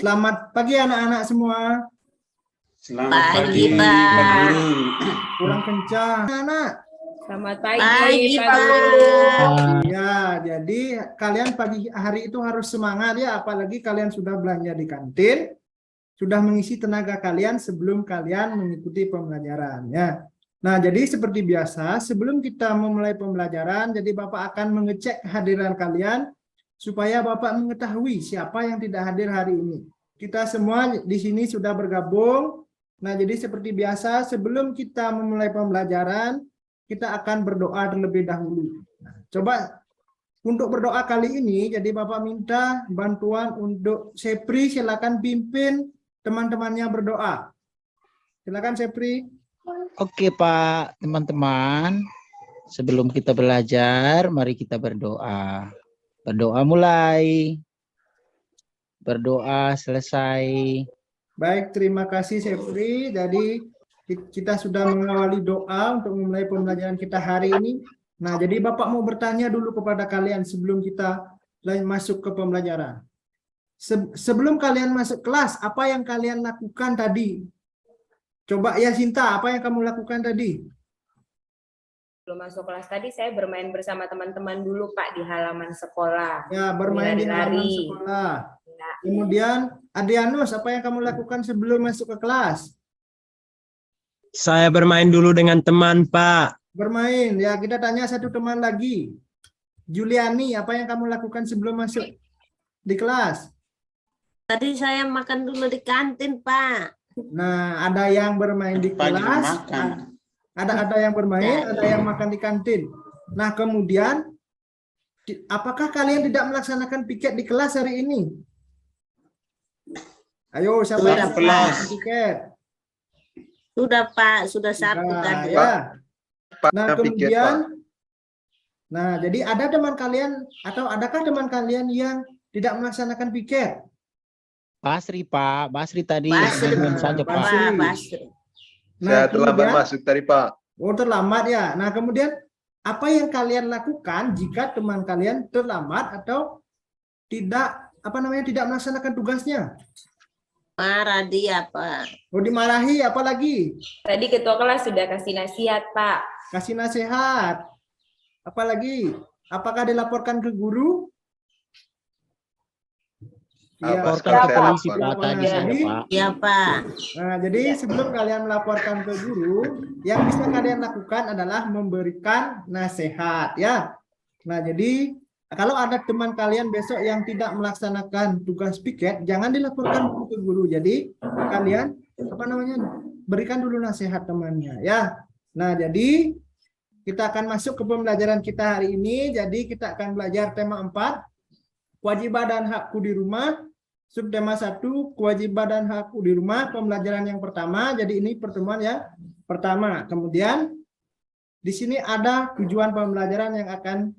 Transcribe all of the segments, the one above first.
Selamat pagi anak-anak semua. Selamat pagi, Pak Guru. Kurang kencang, anak. Selamat pagi, Pak Guru. Ya, jadi kalian pagi hari itu harus semangat ya, apalagi kalian sudah belanja di kantin, sudah mengisi tenaga kalian sebelum kalian mengikuti pembelajaran ya. Nah, jadi seperti biasa, sebelum kita memulai pembelajaran, jadi Bapak akan mengecek kehadiran kalian supaya Bapak mengetahui siapa yang tidak hadir hari ini. Kita semua di sini sudah bergabung. Nah, jadi seperti biasa, sebelum kita memulai pembelajaran, kita akan berdoa terlebih dahulu. Nah, coba untuk berdoa kali ini, jadi Bapak minta bantuan untuk Sepri, silakan pimpin teman-temannya berdoa. Silakan Sepri. Oke Pak, teman-teman. Sebelum kita belajar, mari kita berdoa. Berdoa mulai. Berdoa selesai. Baik, terima kasih Sepri. Jadi kita sudah mengawali doa untuk memulai pembelajaran kita hari ini. Nah, jadi Bapak mau bertanya dulu kepada kalian sebelum kita masuk ke pembelajaran. Sebelum kalian masuk kelas, apa yang kalian lakukan tadi? Coba ya Sinta, apa yang kamu lakukan tadi? Belum masuk kelas tadi, saya bermain bersama teman-teman dulu, Pak, di halaman sekolah. Ya, bermain di halaman sekolah. Ya. Kemudian, Adrianus, apa yang kamu lakukan sebelum masuk ke kelas? Saya bermain dulu dengan teman, Pak. Bermain, ya kita tanya satu teman lagi. Juliani, apa yang kamu lakukan sebelum masuk di kelas? Tadi saya makan dulu di kantin, Pak. Nah, ada yang bermain di kelas, ada yang bermain, ada yang makan di kantin. Nah, kemudian, apakah kalian tidak melaksanakan piket di kelas hari ini? Ayo, siapa yang melaksanakan piket? Sudah, Pak. Sudah satu tadi. Ya. Nah, kemudian, nah, jadi ada teman kalian, atau adakah teman kalian yang tidak melaksanakan piket? Basri Pak, Basri tadi. Basri, saja Pak. Basri. Nah, saya terlambat masuk tadi Pak. Oh, terlambat ya. Nah, kemudian apa yang kalian lakukan jika teman kalian terlambat atau tidak tidak melaksanakan tugasnya? Marah dia, Pak. Oh, dimarahi, apalagi? Tadi ketua kelas sudah kasih nasihat, Pak. Kasih nasihat. Apalagi? Apakah dilaporkan ke guru? Laporkan ke polisi Pak tadi saya Pak. Ya, Pak. Nah, jadi sebelum kalian melaporkan ke guru, yang bisa kalian lakukan adalah memberikan nasihat ya. Nah, jadi kalau ada teman kalian besok yang tidak melaksanakan tugas piket, jangan dilaporkan ke guru. Jadi kalian berikan dulu nasihat temannya ya. Nah, jadi kita akan masuk ke pembelajaran kita hari ini. Jadi kita akan belajar tema 4, kewajiban dan hakku di rumah. Subtema 1, kewajiban dan hakku di rumah, pembelajaran yang pertama. Jadi ini pertemuan yang pertama. Kemudian di sini ada tujuan pembelajaran yang akan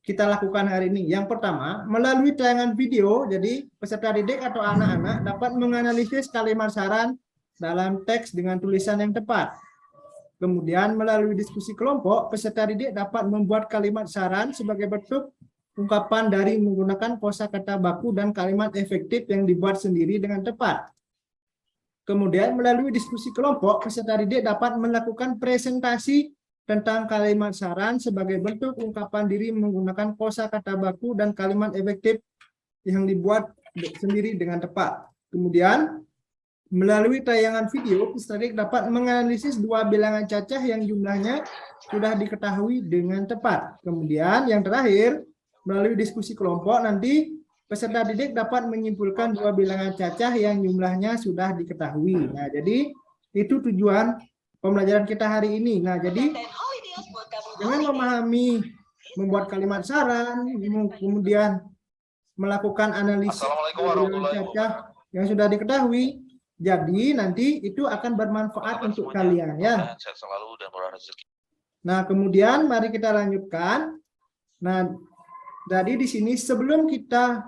kita lakukan hari ini. Yang pertama, melalui tayangan video, jadi peserta didik atau anak-anak dapat menganalisis kalimat saran dalam teks dengan tulisan yang tepat. Kemudian melalui diskusi kelompok, peserta didik dapat membuat kalimat saran sebagai bentuk ungkapan dari menggunakan kosakata baku dan kalimat efektif yang dibuat sendiri dengan tepat. Kemudian melalui diskusi kelompok, peserta didik dapat melakukan presentasi tentang kalimat saran sebagai bentuk ungkapan diri menggunakan kosakata baku dan kalimat efektif yang dibuat sendiri dengan tepat. Kemudian melalui tayangan video, peserta didik dapat menganalisis dua bilangan cacah yang jumlahnya sudah diketahui dengan tepat. Kemudian yang terakhir, melalui diskusi kelompok nanti peserta didik dapat menyimpulkan dua bilangan cacah yang jumlahnya sudah diketahui. Nah, jadi itu tujuan pembelajaran kita hari ini. Nah, jadi dengan memahami membuat kalimat saran, kemudian melakukan analisis bilangan cacah yang sudah diketahui, jadi nanti itu akan bermanfaat untuk kalian ya. Nah, kemudian mari kita lanjutkan. Nah, jadi di sini sebelum kita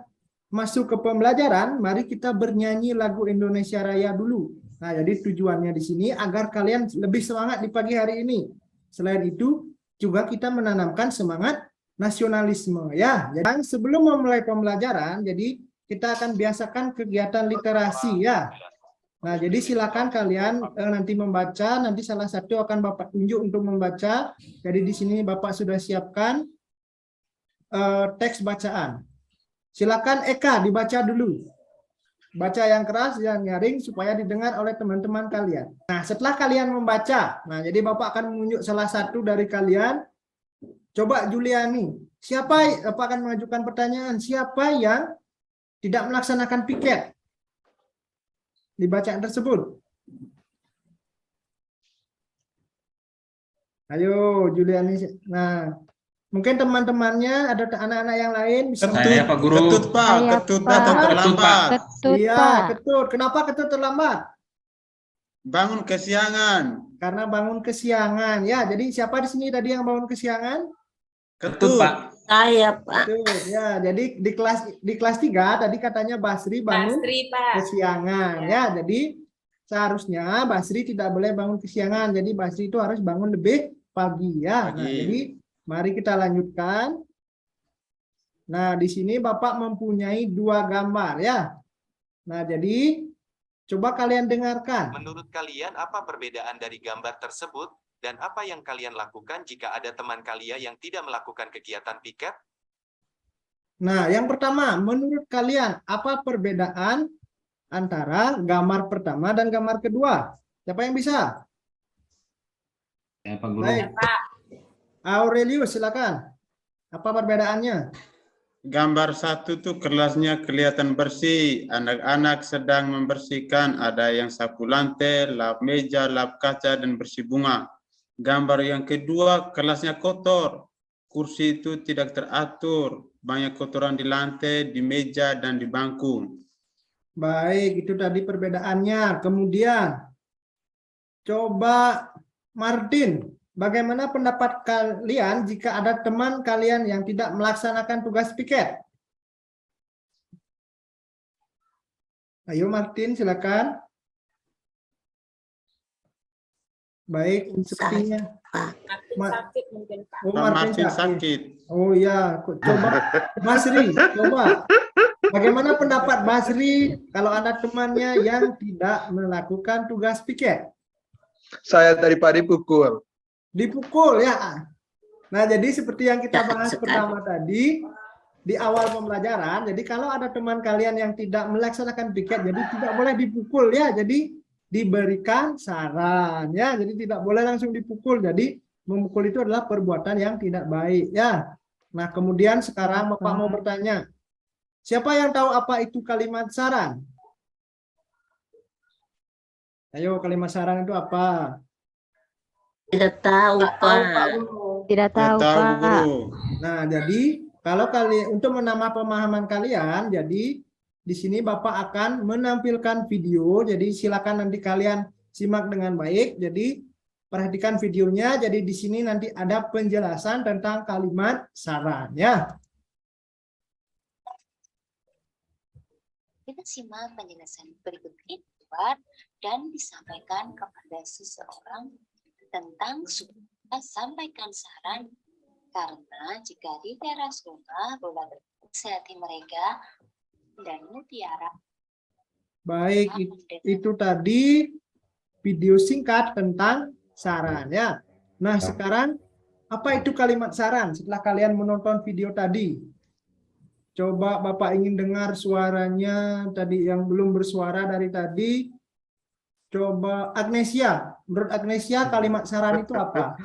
masuk ke pembelajaran, mari kita bernyanyi lagu Indonesia Raya dulu. Nah, jadi tujuannya di sini agar kalian lebih semangat di pagi hari ini. Selain itu, juga kita menanamkan semangat nasionalisme ya. Jadi sebelum memulai pembelajaran, jadi kita akan biasakan kegiatan literasi ya. Nah, jadi silakan kalian nanti membaca, nanti salah satu akan Bapak tunjuk untuk membaca. Jadi di sini Bapak sudah siapkan teks bacaan. Silakan Eka dibaca dulu. Baca yang keras, yang nyaring supaya didengar oleh teman-teman kalian. Nah, setelah kalian membaca, nah jadi Bapak akan menunjuk salah satu dari kalian. Coba Juliani, siapa Bapak akan mengajukan pertanyaan, siapa yang tidak melaksanakan piket di bacaan tersebut? Ayo Juliani. Nah, mungkin teman-temannya ada anak-anak yang lain bisa. Saya Pak Guru. Ketut Pak, Saya, ketut Pak. datang Ketut, terlambat. Ketut, Iya, Pak. Ketut. Kenapa Ketut terlambat? Bangun kesiangan. Karena bangun kesiangan. Ya, jadi siapa di sini tadi yang bangun kesiangan? Ketut, Pak. Saya, Pak. Ketut. Ya, jadi di kelas 3 tadi katanya Basri bangun Basri, Pak. kesiangan. Ya, jadi seharusnya Basri tidak boleh bangun kesiangan. Jadi Basri itu harus bangun lebih pagi ya. Nah, Pagi. jadi mari kita lanjutkan. Nah, di sini Bapak mempunyai 2 gambar ya. Nah, jadi coba kalian dengarkan. Menurut kalian apa perbedaan dari gambar tersebut, dan apa yang kalian lakukan jika ada teman kalian yang tidak melakukan kegiatan piket? Nah, yang pertama, menurut kalian apa perbedaan antara gambar pertama dan gambar kedua? Siapa yang bisa? Saya Pak Guru. Baik. Aurelius, silakan. Apa perbedaannya? Gambar 1 tuh kelasnya kelihatan bersih. Anak-anak sedang membersihkan. Ada yang sapu lantai, lap meja, lap kaca, dan bersih bunga. Gambar yang kedua kelasnya kotor. Kursi itu tidak teratur. Banyak kotoran di lantai, di meja, dan di bangku. Baik, itu tadi perbedaannya. Kemudian, coba Martin, bagaimana pendapat kalian jika ada teman kalian yang tidak melaksanakan tugas piket? Ayo Martin, silakan. Baik, sepertinya. Sakit mungkin, Pak. Oh, Pak Martin sakit. Oh ya, coba Basri, coba. Bagaimana pendapat Basri kalau ada temannya yang tidak melakukan tugas piket? Saya tadi Pak dipukul. Dipukul ya. Nah, jadi seperti yang kita Jahat bahas sekali. pertama tadi di awal pembelajaran, jadi kalau ada teman kalian yang tidak melaksanakan piket, jadi tidak boleh dipukul ya. Jadi diberikan saran ya. Jadi tidak boleh langsung dipukul. Jadi memukul itu adalah perbuatan yang tidak baik ya. Nah, kemudian sekarang Bapak mau bertanya. Siapa yang tahu apa itu kalimat saran? Ayo, kalimat saran itu apa? Tidak tahu, Pak. Tidak tahu, Tahu Pak. Guru. Nah, jadi kalau kalian untuk menambah pemahaman kalian, jadi di sini Bapak akan menampilkan video. Jadi silakan nanti kalian simak dengan baik. Jadi perhatikan videonya. Jadi di sini nanti ada penjelasan tentang kalimat saran ya. Kita simak penjelasan berikut ini buat dan disampaikan kepada seseorang tentang suka sampaikan saran karena jika di teras rumah bola bersihati mereka dan mutiara. Baik, itu tadi video singkat tentang saran ya. Nah, sekarang apa itu kalimat saran setelah kalian menonton video tadi? Coba Bapak ingin dengar suaranya tadi yang belum bersuara dari tadi. Coba Agnesia, menurut Agnesia kalimat saran itu apa?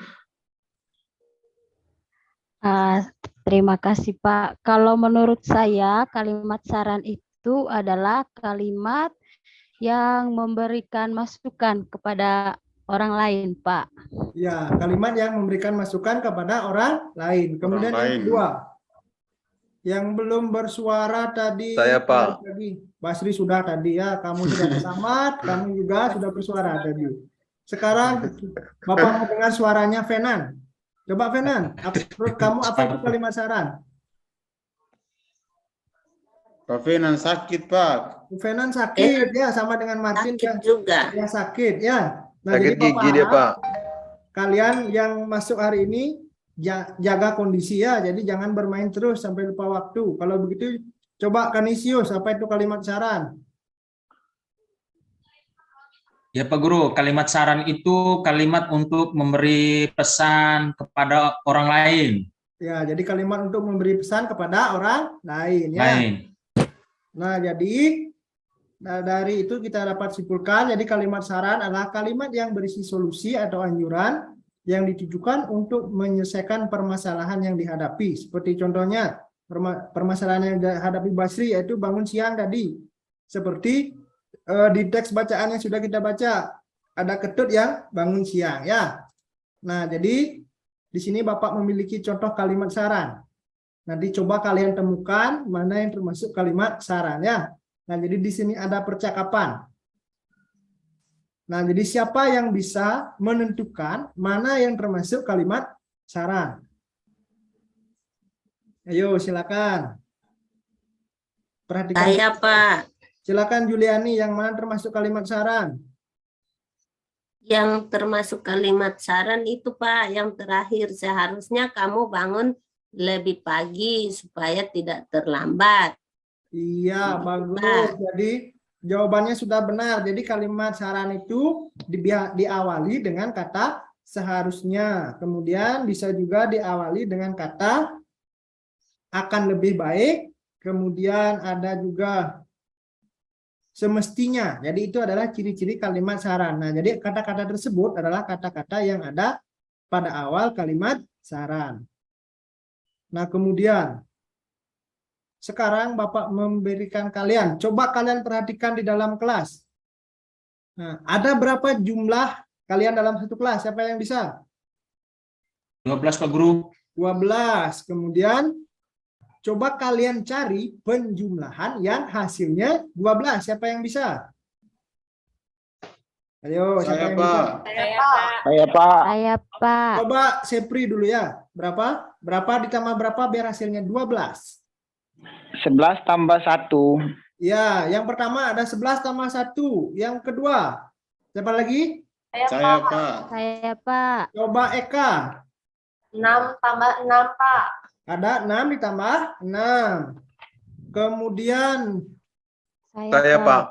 Terima kasih, Pak. Kalau menurut saya, kalimat saran itu adalah kalimat yang memberikan masukan kepada orang lain, Pak. Ya, kalimat yang memberikan masukan kepada orang lain. Kemudian Orang yang lain. kedua, yang belum bersuara tadi. Saya, Pak. Basri sudah tadi ya, kamu sudah selamat, kamu juga sudah bersuara tadi. Sekarang Bapak mau dengar suaranya Fenan. Coba Fenan, menurut kamu apa itu kalimat saran? Pak Fenan sakit, Pak. Fenan sakit ya, sama dengan Martin Sakit juga. yang sakit ya. Nah, Sakit jadi Bapak gigi dia, harap Pak. kalian yang masuk hari ini jaga kondisi ya, jadi jangan bermain terus sampai lupa waktu. Kalau begitu Coba Kanisius, apa itu kalimat saran? Ya Pak Guru, kalimat saran itu kalimat untuk memberi pesan kepada orang lain. Ya, jadi kalimat untuk memberi pesan kepada orang lain ya. Lain. Nah, jadi dari itu kita dapat simpulkan, jadi kalimat saran adalah kalimat yang berisi solusi atau anjuran yang ditujukan untuk menyelesaikan permasalahan yang dihadapi. Seperti contohnya, permasalahan yang dihadapi Basri yaitu bangun siang tadi. Seperti di teks bacaan yang sudah kita baca, ada Ketut yang bangun siang ya. Nah, jadi di sini Bapak memiliki contoh kalimat saran. Nanti coba kalian temukan mana yang termasuk kalimat saran ya. Nah, jadi di sini ada percakapan. Nah, jadi siapa yang bisa menentukan mana yang termasuk kalimat saran? Ayo, silakan. Perhatikan. Saya, Pak. Silakan Juliani, yang mana termasuk kalimat saran? Yang termasuk kalimat saran itu, Pak, yang terakhir, seharusnya kamu bangun lebih pagi supaya tidak terlambat. Iya, bagus. Jadi jawabannya sudah benar. Jadi kalimat saran itu diawali dengan kata seharusnya. Kemudian bisa juga diawali dengan kata akan lebih baik. Kemudian ada juga semestinya. Jadi itu adalah ciri-ciri kalimat saran. Nah, jadi kata-kata tersebut adalah kata-kata yang ada pada awal kalimat saran. Nah, kemudian sekarang Bapak memberikan kalian, coba kalian perhatikan di dalam kelas. Nah, ada berapa jumlah kalian dalam satu kelas? Siapa yang bisa? 12 Pak Guru. 12. Kemudian coba kalian cari penjumlahan yang hasilnya 12. Siapa yang bisa? Ayo, siapa yang bisa? Saya Pak. Saya Pak. Coba Sepri dulu ya. Berapa? Berapa ditambah berapa biar hasilnya 12? 11 tambah 1. Ya, yang pertama ada 11 tambah 1. Yang kedua, siapa lagi? Saya Pak. Saya Pak. Coba Eka. 6 tambah 6, Pak. Ada 6 ditambah 6. Kemudian, Saya Pak.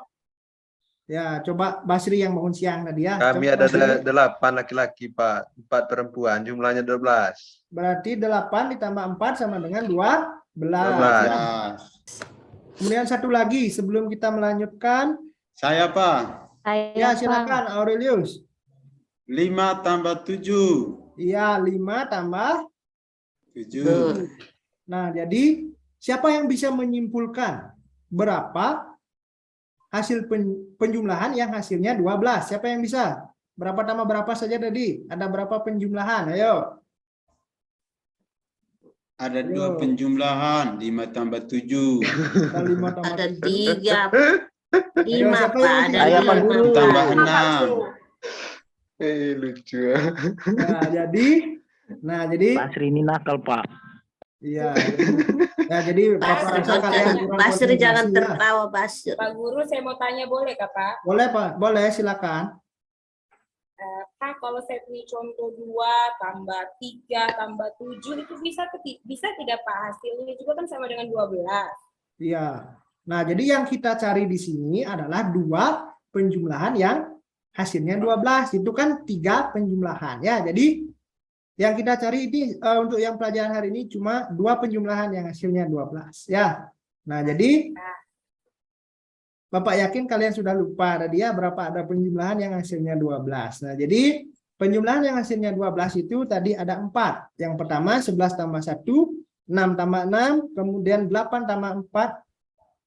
ya coba Basri yang bangun siang tadi ya. Kami Coba ada Basri. 8 laki-laki Pak, 4 perempuan, jumlahnya 12. Berarti 8 ditambah 4 sama dengan 12. 12. Kemudian satu lagi sebelum kita melanjutkan. Saya Pak. Ya, silakan Aurelius. 5 tambah 7. Iya, 5 tambah 7. Nah, jadi siapa yang bisa menyimpulkan berapa hasil penjumlahan yang hasilnya 12? Siapa yang bisa? Berapa tambah berapa saja tadi? Ada berapa penjumlahan? Ayo. Ada 2 penjumlahan, 5 tambah 7. Ada 5 tambah Ada 7. 3. 5, siapa Pak. yang Ada Saya, Pak 5. Guru. Tambah 6. Lucu. Nah, jadi Basri ini nakal Pak. iya. Nah, jadi Bapak rasa kalian kurang Basri jangan konsentrasi ya. tertawa, Basri. Pak Guru, saya mau tanya boleh Kak, Pak? Boleh, Pak. Boleh, silakan. Kak, kalau saya punya contoh 2 tambah 3 tambah 7 itu bisa tidak Pak? Hasilnya juga kan sama dengan 12. Iya. Nah, jadi yang kita cari di sini adalah 2 penjumlahan yang hasilnya 12. Itu kan 3 penjumlahan ya. Jadi yang kita cari ini untuk yang pelajaran hari ini cuma 2 penjumlahan yang hasilnya 12 ya. Nah, jadi Bapak yakin kalian sudah lupa tadi ya berapa ada penjumlahan yang hasilnya 12. Nah, jadi penjumlahan yang hasilnya 12 itu tadi ada 4. Yang pertama 11 tambah 1, 6 tambah 6, kemudian 8 tambah 4,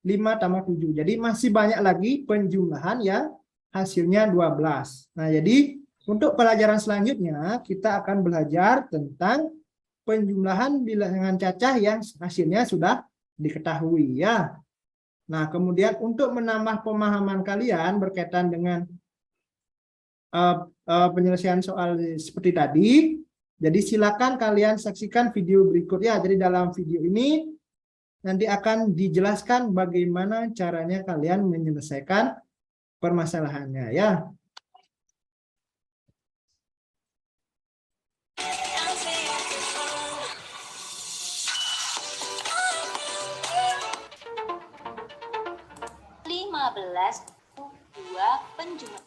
5 tambah 7. Jadi masih banyak lagi penjumlahan yang hasilnya 12. Nah, jadi untuk pelajaran selanjutnya kita akan belajar tentang penjumlahan bilangan cacah yang hasilnya sudah diketahui ya. Nah, kemudian untuk menambah pemahaman kalian berkaitan dengan penyelesaian soal seperti tadi, jadi silakan kalian saksikan video berikutnya. Jadi dalam video ini nanti akan dijelaskan bagaimana caranya kalian menyelesaikan permasalahannya ya. 2 penjumlah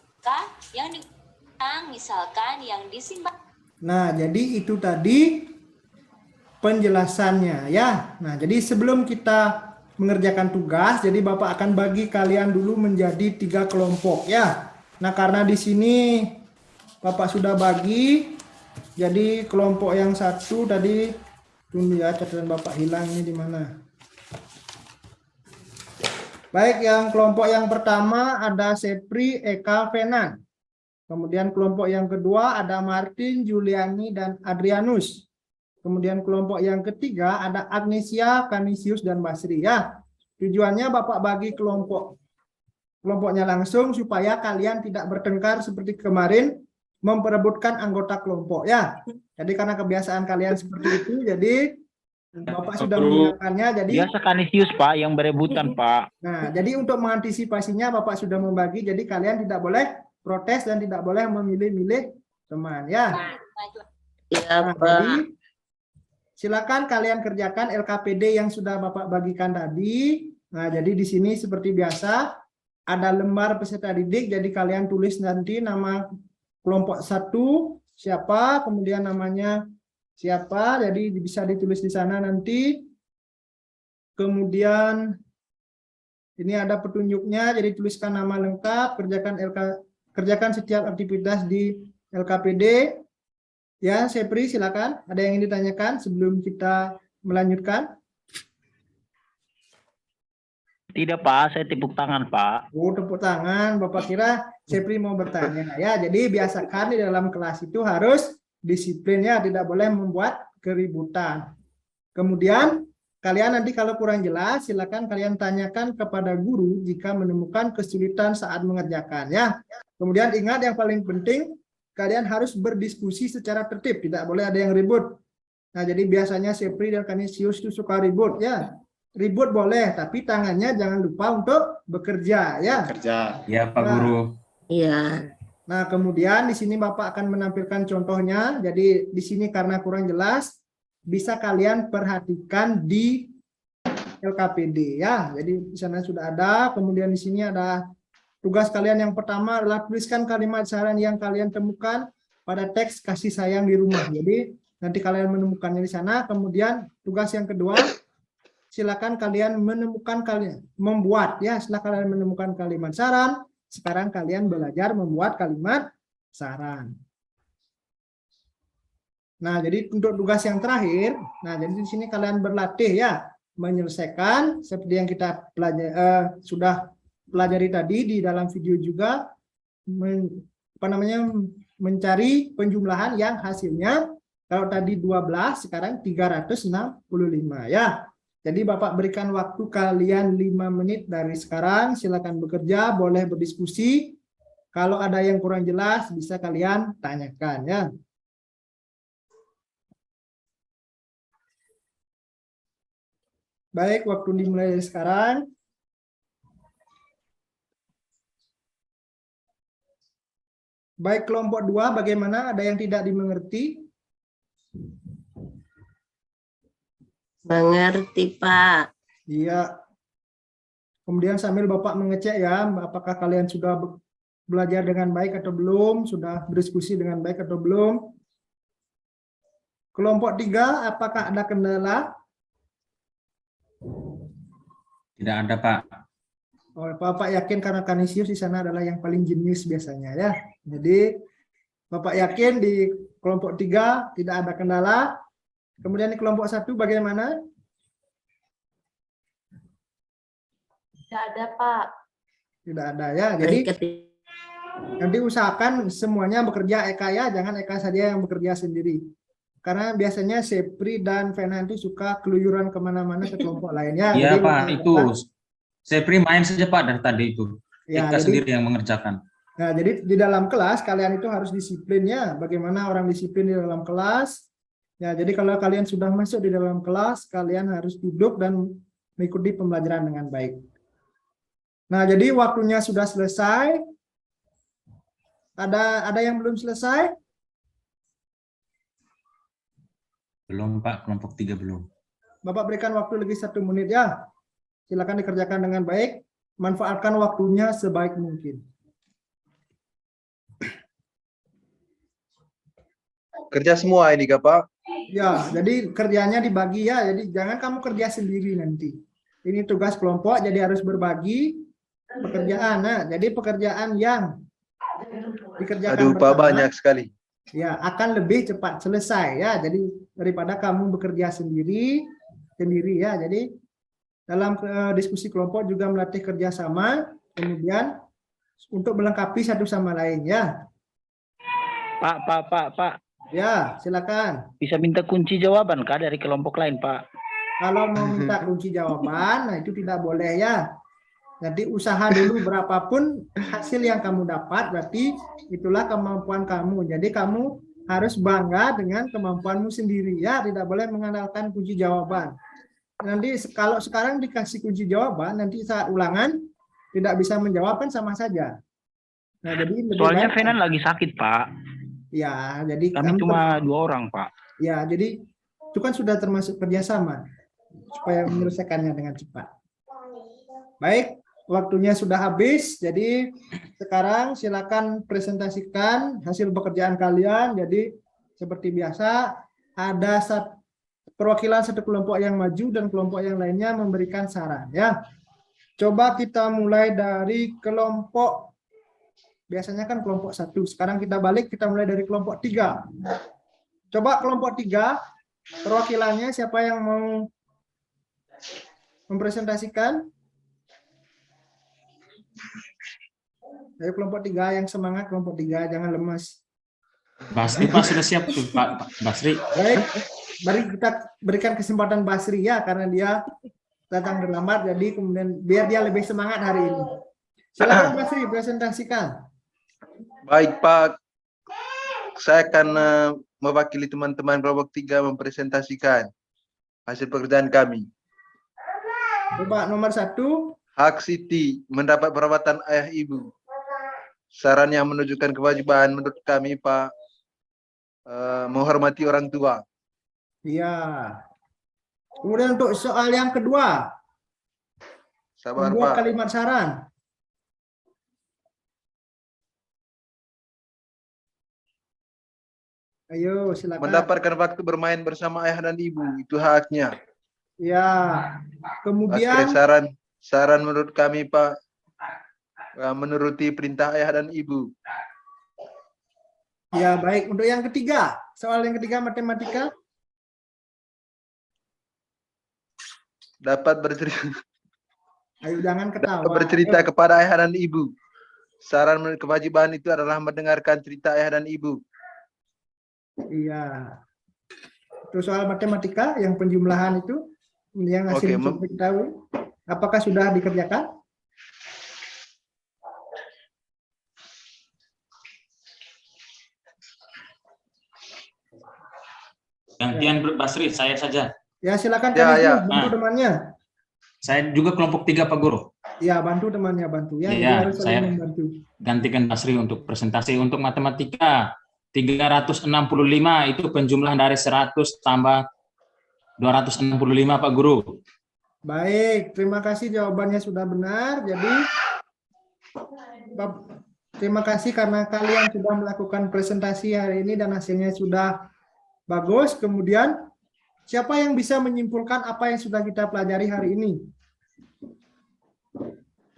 yang dikurangi, misalkan yang disimpan. Nah, jadi itu tadi penjelasannya ya. Nah, jadi sebelum kita mengerjakan tugas, jadi Bapak akan bagi kalian dulu menjadi 3 kelompok ya. Nah, karena di sini Bapak sudah bagi, jadi kelompok yang satu tadi, tunggu ya, catatan Bapak hilang ini di mana? Baik, yang kelompok yang pertama ada Sepri, Eka, Fenan. Kemudian kelompok yang kedua ada Martin, Juliani, dan Adrianus. Kemudian kelompok yang ketiga ada Agnesia, Kanisius, dan Basri ya. Tujuannya Bapak bagi kelompoknya langsung supaya kalian tidak bertengkar seperti kemarin memperebutkan anggota kelompok ya. Jadi karena kebiasaan kalian seperti itu, jadi Bapak sudah menyiapkannya. Jadi Biasa Kanisius Pak yang berebutan Pak. Nah, jadi untuk mengantisipasinya Bapak sudah membagi, jadi kalian tidak boleh protes dan tidak boleh memilih-milih teman ya. Iya, Nah, Pak. jadi silakan kalian kerjakan LKPD yang sudah Bapak bagikan tadi. Nah, jadi di sini seperti biasa ada lembar peserta didik, jadi kalian tulis nanti nama kelompok 1 siapa, kemudian namanya siapa, jadi bisa ditulis di sana nanti. Kemudian ini ada petunjuknya, jadi tuliskan nama lengkap, kerjakan setiap aktivitas di LKPD. Ya, Sepri silakan. Ada yang ingin ditanyakan sebelum kita melanjutkan? Tidak Pak, saya tepuk tangan Pak. Oh, tepuk tangan. Bapak kira Sepri mau bertanya. Ya, jadi biasakan di dalam kelas itu harus disiplin ya, tidak boleh membuat keributan. Kemudian kalian nanti kalau kurang jelas, silakan kalian tanyakan kepada guru jika menemukan kesulitan saat mengerjakan ya. Kemudian ingat yang paling penting, kalian harus berdiskusi secara tertib, tidak boleh ada yang ribut. Nah, jadi biasanya Sepri dan Kanisius itu suka ribut ya. Ribut boleh, tapi tangannya jangan lupa untuk bekerja ya. Kerja. Ya, Pak Guru. Iya. Nah, kemudian di sini Bapak akan menampilkan contohnya. Jadi di sini karena kurang jelas, bisa kalian perhatikan di LKPD ya. Jadi di sana sudah ada. Kemudian di sini ada tugas kalian yang pertama adalah tuliskan kalimat saran yang kalian temukan pada teks kasih sayang di rumah. Jadi nanti kalian menemukannya di sana. Kemudian tugas yang kedua, silakan kalian membuat ya. Setelah kalian menemukan kalimat saran, sekarang kalian belajar membuat kalimat saran. Nah, jadi untuk tugas yang terakhir, nah jadi di sini kalian berlatih ya menyelesaikan seperti yang kita sudah pelajari tadi di dalam video juga, mencari penjumlahan yang hasilnya kalau tadi 12 sekarang 365 ya. Jadi Bapak berikan waktu kalian 5 menit dari sekarang, silakan bekerja, boleh berdiskusi. Kalau ada yang kurang jelas bisa kalian tanyakan ya. Baik, waktu dimulai dari sekarang. Baik, kelompok 2 bagaimana? Ada yang tidak dimengerti? Mengerti, Pak. Iya. Kemudian sambil Bapak mengecek ya, apakah kalian sudah belajar dengan baik atau belum, sudah berdiskusi dengan baik atau belum. Kelompok 3, apakah ada kendala? Tidak ada, Pak. Oh, Bapak yakin karena Kanisius di sana adalah yang paling jenius biasanya ya. Jadi Bapak yakin di kelompok 3 tidak ada kendala. Kemudian di kelompok 1 bagaimana? Tidak ada, Pak. Tidak ada ya. Jadi nanti usahakan semuanya bekerja Eka ya, jangan Eka saja yang bekerja sendiri. Karena biasanya Sepri dan Fenan itu suka keluyuran kemana-mana ke kelompok lainnya. Iya, Pak, itu. Sepri main saja, Pak, dari tadi itu. Ya, Eka sendiri yang mengerjakan. Nah, jadi di dalam kelas kalian itu harus disiplin ya. Bagaimana orang disiplin di dalam kelas? Ya, jadi kalau kalian sudah masuk di dalam kelas, kalian harus duduk dan mengikuti pembelajaran dengan baik. Nah, jadi waktunya sudah selesai. Ada yang belum selesai? Belum, Pak, kelompok 3 belum. Bapak berikan waktu lagi 1 menit ya. Silakan dikerjakan dengan baik. manfaatkan waktunya sebaik mungkin. Kerja semua ini, Kak, Pak. Ya, jadi kerjanya dibagi ya. Jadi jangan kamu kerja sendiri nanti. Ini tugas kelompok, jadi harus berbagi pekerjaan. Nah, jadi pekerjaan yang dikerjakan Aduh, Pak, bersama, banyak sekali. ya akan lebih cepat selesai ya. Jadi daripada kamu bekerja sendiri ya. Jadi dalam diskusi kelompok juga melatih kerjasama, kemudian untuk melengkapi satu sama lain ya. Pak. Ya, silakan. Bisa minta kunci jawaban kah dari kelompok lain, Pak? Kalau mau minta kunci jawaban, nah itu tidak boleh ya. Jadi usaha dulu berapapun hasil yang kamu dapat, berarti itulah kemampuan kamu. Jadi kamu harus bangga dengan kemampuanmu sendiri ya, tidak boleh mengandalkan kunci jawaban. Nanti kalau sekarang dikasih kunci jawaban, nanti saat ulangan tidak bisa menjawab kan sama saja. Nah, jadi Soalnya Fenan lagi sakit, Pak. Ya, jadi kami cuma 2 orang, Pak. Ya, jadi itu kan sudah termasuk kerjasama supaya menyelesaikannya dengan cepat. Baik, waktunya sudah habis. Jadi sekarang silakan presentasikan hasil pekerjaan kalian. Jadi seperti biasa ada perwakilan satu kelompok yang maju dan kelompok yang lainnya memberikan saran. Ya, coba kita mulai dari kelompok. Biasanya kan kelompok 1. Sekarang kita balik, kita mulai dari kelompok 3. Coba kelompok 3, perwakilannya siapa yang mau mempresentasikan? Dari kelompok 3 yang semangat, kelompok 3 jangan lemas. Basri, Pak, sudah siap tuh, Pak Basri. Baik, mari kita berikan kesempatan Basri ya, karena dia datang terlambat, jadi kemudian biar dia lebih semangat hari ini. Silakan Basri, presentasikan. Baik, Pak. Saya akan mewakili teman-teman kelompok 3 mempresentasikan hasil pekerjaan kami. Coba nomor 1. Hak Siti mendapat perawatan ayah ibu. Saran yang menunjukkan kewajiban menurut kami, Pak, menghormati orang tua. Iya. Kemudian untuk soal yang kedua. Sabar, membuat Pak. kalimat saran. Ayo, silakan. Mendapatkan waktu bermain bersama ayah dan ibu, itu haknya. Ya. Kemudian Oke, saran menurut kami, Pak, menuruti perintah ayah dan ibu. ya, baik. Untuk yang ketiga, soal yang ketiga matematika. Dapat bercerita, Ayo jangan ketawa. bercerita Ayo. kepada ayah dan ibu. Saran menurut kewajiban itu adalah mendengarkan cerita ayah dan ibu. Iya. Itu soal matematika yang penjumlahan itu yang hasil diketahui. Apakah sudah dikerjakan? Gantian Basri, saya saja. Ya, silakan Ya, bantu temannya. Saya juga kelompok 3, Pak Guru. Ya, bantu temannya, bantu. Ya, Ya, harus saling membantu. Gantikan Basri untuk presentasi. Untuk matematika 365 itu penjumlahan dari 100 tambah 265, Pak Guru. Baik, terima kasih jawabannya sudah benar. Jadi terima kasih karena kalian sudah melakukan presentasi hari ini dan hasilnya sudah bagus. Kemudian siapa yang bisa menyimpulkan apa yang sudah kita pelajari hari ini?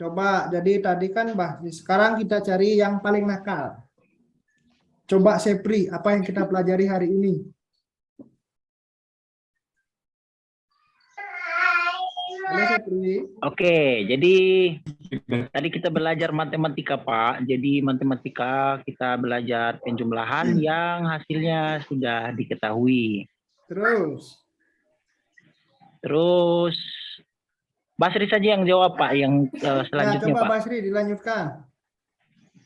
Coba, jadi tadi kan sekarang kita cari yang paling nakal. Coba Sepri, apa yang kita pelajari hari ini? Halo Sepri. Oke, jadi tadi kita belajar matematika, Pak. Jadi matematika kita belajar penjumlahan yang hasilnya sudah diketahui. Terus Basri saja yang jawab, Pak, yang selanjutnya, coba Pak. Basri dilanjutkan.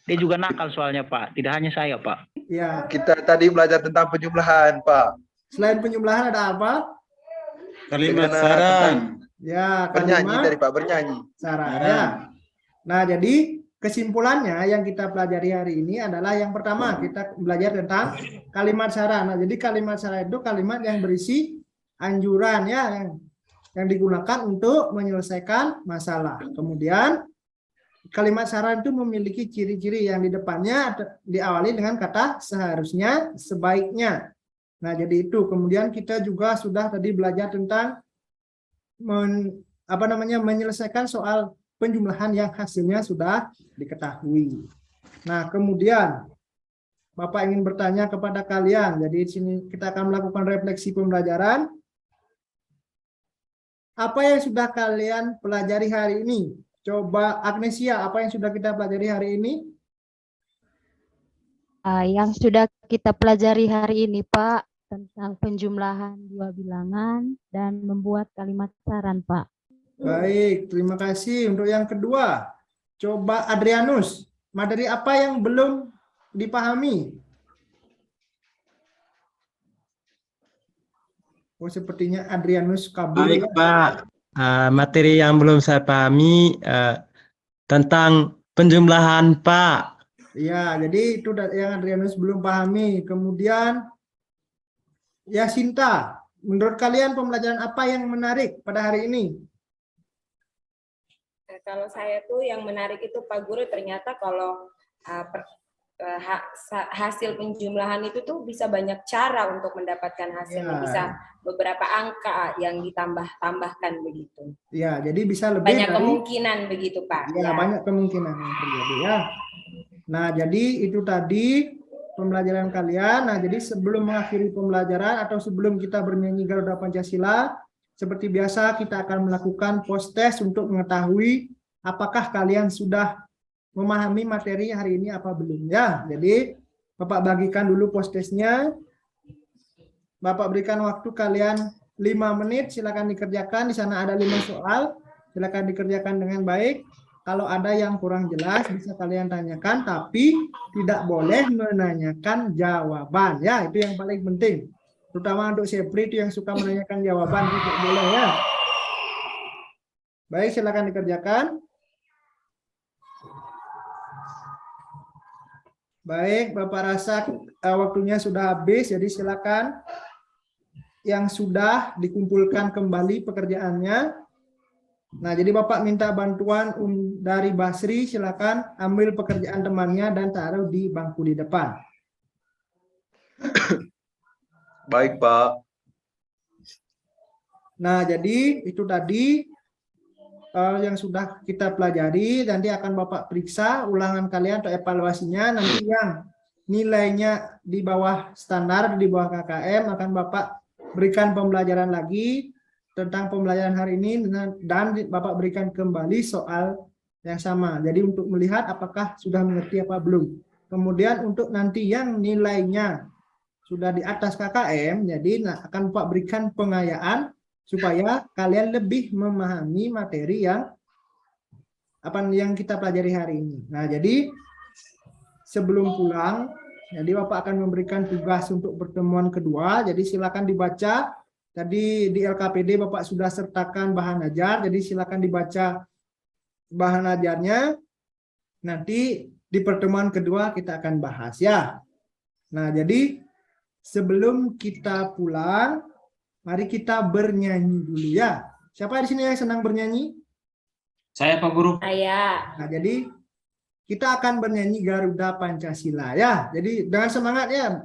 Dia juga nakal soalnya, Pak. Tidak hanya saya, Pak. Ya. Kita tadi belajar tentang penjumlahan, Pak. Selain penjumlahan ada apa? Kalimat saran. Ya, Bernyanyi kalimat tadi, Pak, bernyanyi. saran. Ya. Nah, jadi kesimpulannya yang kita pelajari hari ini adalah yang pertama kita belajar tentang kalimat saran. Nah, jadi kalimat saran itu kalimat yang berisi anjuran ya yang digunakan untuk menyelesaikan masalah. Kemudian kalimat saran itu memiliki ciri-ciri yang di depannya diawali dengan kata seharusnya, sebaiknya. Nah, jadi itu. Kemudian kita juga sudah tadi belajar tentang menyelesaikan soal penjumlahan yang hasilnya sudah diketahui. Nah, kemudian Bapak ingin bertanya kepada kalian. Jadi di sini kita akan melakukan refleksi pembelajaran. Apa yang sudah kalian pelajari hari ini? Coba Agnesia, apa yang sudah kita pelajari hari ini? Yang sudah kita pelajari hari ini, Pak, tentang penjumlahan dua bilangan dan membuat kalimat saran, Pak. Baik, terima kasih. Untuk yang kedua, coba Adrianus, materi apa yang belum dipahami? Oh, sepertinya Adrianus kabur. Baik, Pak. Materi yang belum saya pahami tentang penjumlahan, Pak. Ya, jadi itu yang Adrianus belum pahami. Kemudian, Yasinta, menurut kalian pembelajaran apa yang menarik pada hari ini? Kalau saya tuh yang menarik itu Pak Guru, ternyata kalau hasil penjumlahan itu tuh bisa banyak cara untuk mendapatkan hasilnya. Ya. Bisa beberapa angka yang ditambah-tambahkan begitu. Ya, jadi bisa lebih Banyak dari, kemungkinan begitu, Pak. ya, banyak kemungkinan yang terjadi ya. Nah, jadi itu tadi pembelajaran kalian. Nah, jadi sebelum mengakhiri pembelajaran atau sebelum kita bernyanyi Garuda Pancasila, seperti biasa kita akan melakukan post test untuk mengetahui apakah kalian sudah memahami materi hari ini apa belum ya. Jadi Bapak bagikan dulu post testnya. Bapak berikan waktu kalian 5 menit, silakan dikerjakan. Di sana ada 5 soal, silakan dikerjakan dengan baik. Kalau ada yang kurang jelas bisa kalian tanyakan, tapi tidak boleh menanyakan jawaban ya. Itu yang paling penting. Terutama untuk Sepri itu yang suka menanyakan jawaban, itu boleh ya. Baik, silakan dikerjakan. Baik, Bapak rasa waktunya sudah habis, jadi silakan yang sudah dikumpulkan kembali pekerjaannya. Nah, jadi Bapak minta bantuan dari Basri, silakan ambil pekerjaan temannya dan taruh di bangku di depan. Baik, Pak. Nah, jadi itu tadi yang sudah kita pelajari. Nanti akan Bapak periksa ulangan kalian atau evaluasinya. Nanti yang nilainya di bawah standar, di bawah KKM, akan Bapak berikan pembelajaran lagi tentang pembelajaran hari ini, dan Bapak berikan kembali soal yang sama. Jadi untuk melihat apakah sudah mengerti apa belum. Kemudian untuk nanti yang nilainya sudah di atas KKM, jadi akan Bapak berikan pengayaan supaya kalian lebih memahami materi yang kita pelajari hari ini. Nah, jadi sebelum pulang, jadi Bapak akan memberikan tugas untuk pertemuan kedua. Jadi silakan dibaca. Tadi di LKPD Bapak sudah sertakan bahan ajar, jadi silakan dibaca bahan ajarnya. Nanti di pertemuan kedua kita akan bahas ya. Nah, jadi sebelum kita pulang, mari kita bernyanyi dulu ya. Siapa di sini yang senang bernyanyi? Saya, Pak Guru. Saya. Nah, jadi kita akan bernyanyi Garuda Pancasila ya. Jadi dengan semangat ya.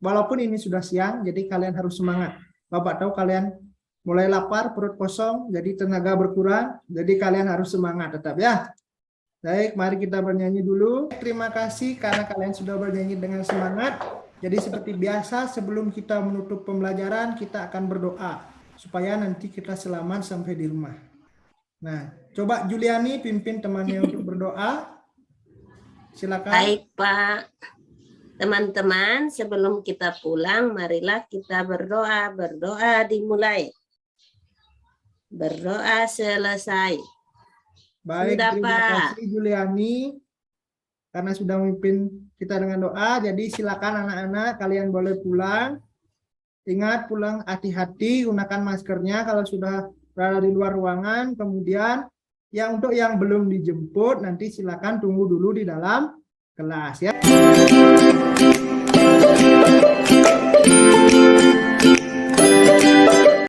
Walaupun ini sudah siang, jadi kalian harus semangat. Bapak tahu kalian mulai lapar, perut kosong, jadi tenaga berkurang. Jadi kalian harus semangat tetap ya. Baik, mari kita bernyanyi dulu. Terima kasih karena kalian sudah bernyanyi dengan semangat. Jadi seperti biasa sebelum kita menutup pembelajaran kita akan berdoa supaya nanti kita selamat sampai di rumah. Nah, coba Juliani pimpin temannya untuk berdoa. Silakan. Baik, Pak. Teman-teman, sebelum kita pulang marilah kita berdoa. Berdoa dimulai. Berdoa selesai. Baik, Sudah, terima Pak. kasih Juliani karena sudah memimpin kita dengan doa. Jadi silakan anak-anak kalian boleh pulang. Ingat pulang hati-hati, gunakan maskernya kalau sudah berada di luar ruangan. Kemudian untuk yang belum dijemput nanti silakan tunggu dulu di dalam kelas ya.